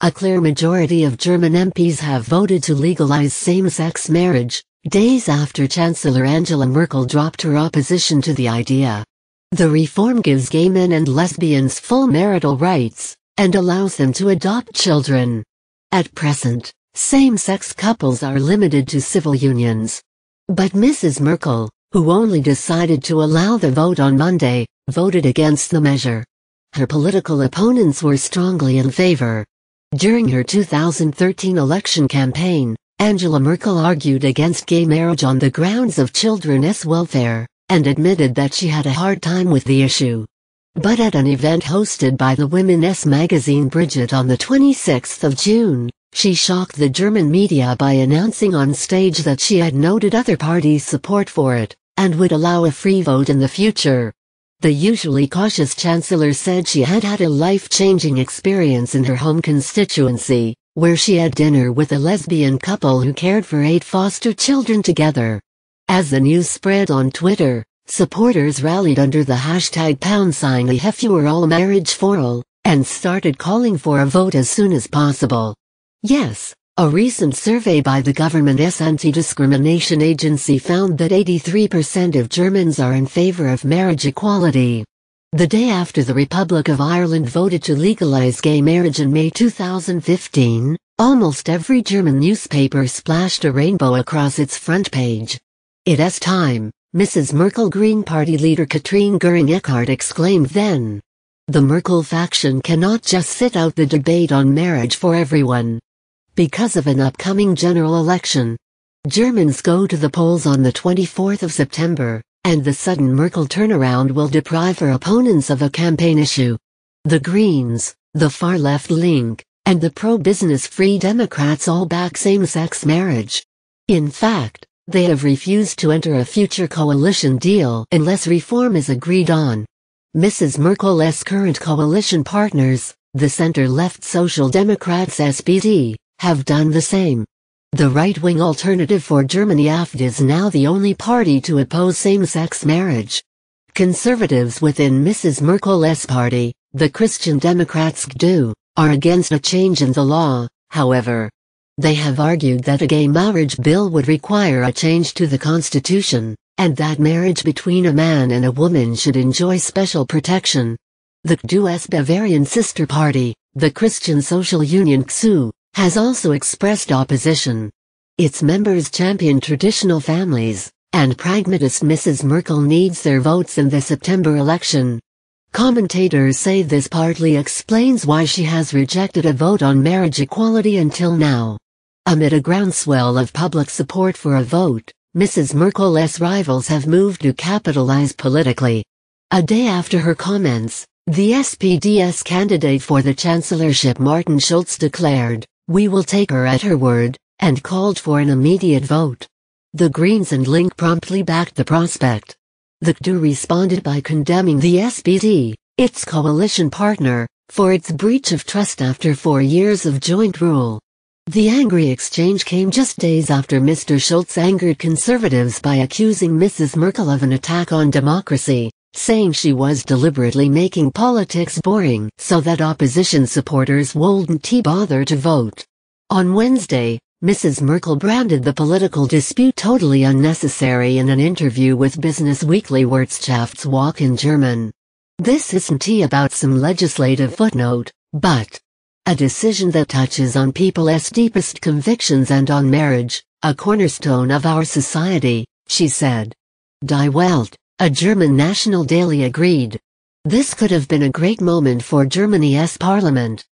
A clear majority of German MPs have voted to legalize same-sex marriage, days after Chancellor Angela Merkel dropped her opposition to the idea. The reform gives gay men and lesbians full marital rights, and allows them to adopt children. At present, same-sex couples are limited to civil unions. But Mrs. Merkel, who only decided to allow the vote on Monday, voted against the measure. Her political opponents were strongly in favor. During her 2013 election campaign, Angela Merkel argued against gay marriage on the grounds of children's welfare, and admitted that she had a hard time with the issue. But at an event hosted by the women's magazine Brigitte on the 26th of June, she shocked the German media by announcing on stage that she had noted other parties' support for it, and would allow a free vote in the future. The usually cautious chancellor said she had had a life-changing experience in her home constituency, where she had dinner with a lesbian couple who cared for 8 foster children together. As the news spread on Twitter, supporters rallied under the hashtag #IHFürAlleMarriage4All, and started calling for a vote as soon as possible. Yes, a recent survey by the government's anti-discrimination agency found that 83% of Germans are in favor of marriage equality. The day after the Republic of Ireland voted to legalize gay marriage in May 2015, almost every German newspaper splashed a rainbow across its front page. "It's time," Mrs. Merkel Green Party leader Katrin Göring-Eckardt exclaimed then. The Merkel faction cannot just sit out the debate on marriage for everyone. Because of an upcoming general election, Germans go to the polls on the 24th of September, and the sudden Merkel turnaround will deprive her opponents of a campaign issue. The Greens, the far-left Link, and the pro-business Free Democrats all back same-sex marriage. In fact, they have refused to enter a future coalition deal unless reform is agreed on. Mrs. Merkel's current coalition partners, the center-left Social Democrats SPD, have done the same. The right-wing Alternative for Germany AfD is now the only party to oppose same-sex marriage. Conservatives within Mrs. Merkel's party, the Christian Democrats CDU, are against a change in the law, however. They have argued that a gay marriage bill would require a change to the constitution, and that marriage between a man and a woman should enjoy special protection. The CDU's Bavarian sister party, the Christian Social Union CSU, has also expressed opposition. Its members champion traditional families, and pragmatist Mrs. Merkel needs their votes in the September election. Commentators say this partly explains why she has rejected a vote on marriage equality until now. Amid a groundswell of public support for a vote, Mrs. Merkel's rivals have moved to capitalize politically. A day after her comments, the SPD's candidate for the chancellorship Martin Schulz declared, "We will take her at her word," and called for an immediate vote. The Greens and Link promptly backed the prospect. The CDU responded by condemning the SPD, its coalition partner, for its breach of trust after 4 years of joint rule. The angry exchange came just days after Mr. Schulz angered conservatives by accusing Mrs. Merkel of an attack on democracy, saying she was deliberately making politics boring so that opposition supporters wouldn't bother to vote. On Wednesday, Mrs. Merkel branded the political dispute totally unnecessary in an interview with Business Weekly Wirtschaftswoche in German. "This isn't about some legislative footnote, but a decision that touches on people's deepest convictions and on marriage, a cornerstone of our society," she said. Die Welt, a German national daily, agreed. This could have been a great moment for Germany's parliament.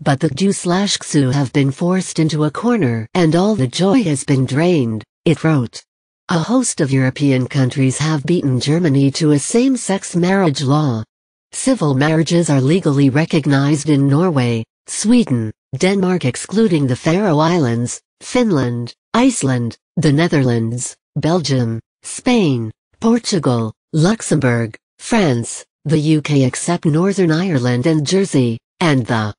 But the CDU/CSU have been forced into a corner and all the joy has been drained, it wrote. A host of European countries have beaten Germany to a same-sex marriage law. Civil marriages are legally recognized in Norway, Sweden, Denmark excluding the Faroe Islands, Finland, Iceland, the Netherlands, Belgium, Spain, Portugal, Luxembourg, France, the UK except Northern Ireland and Jersey, and the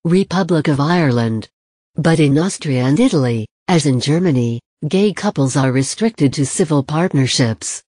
Republic of Ireland. But in Austria and Italy, as in Germany, gay couples are restricted to civil partnerships.